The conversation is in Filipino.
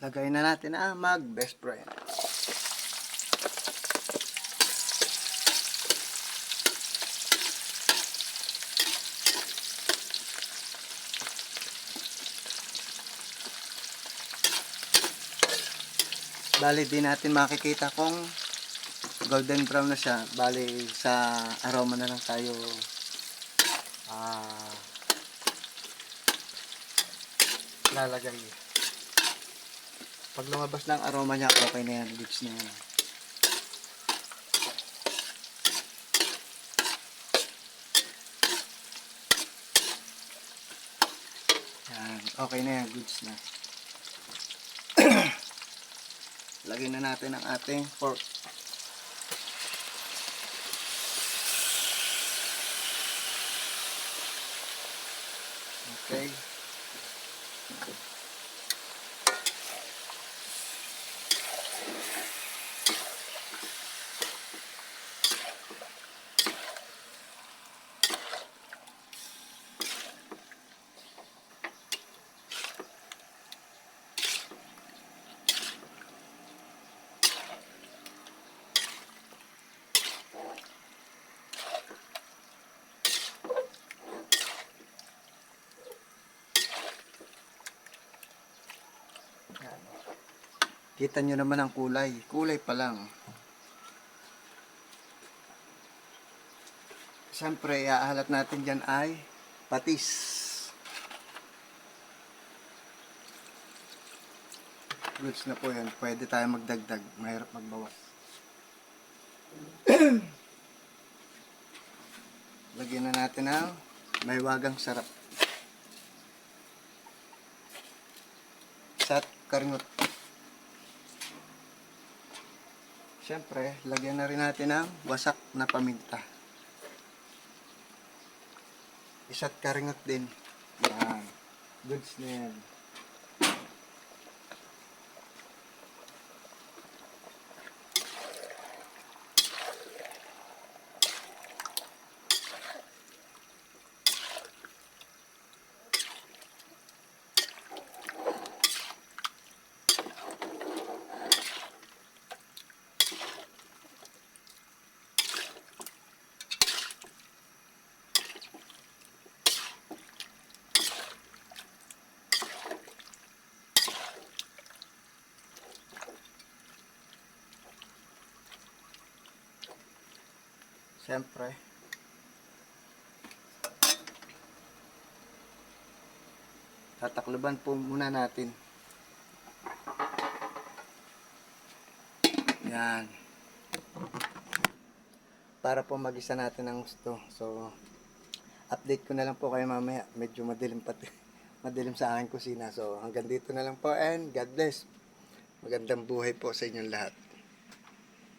Lagay na natin ang mag-best friend. Bali, di natin makikita kung golden brown na siya. Bali, sa aroma na lang tayo lalagay. Pag lumabas na ang aroma niya, okay na yan. Goods na yan. Yan. Okay na yan. Goods na. Lagyan na natin ang ating pork. Okay. Kita nyo naman ang kulay. Kulay pa lang. Siyempre, iahalat natin dyan ay patis. Goods na po yan. Pwede tayo magdagdag. Mahirap magbawas. Lagyan na natin ang may wagang sarap. Sat karingot. Siyempre, lagyan na rin natin ang wasak na paminta. Isa't karingot din. Yan. Goods na yan. Siyempre, tatakluban po muna natin. Yan. Para po magisa natin ang gusto. So, update ko na lang po kayo mamaya. Medyo madilim pati. Madilim sa aking kusina. So, hanggang dito na lang po and God bless. Magandang buhay po sa inyong lahat.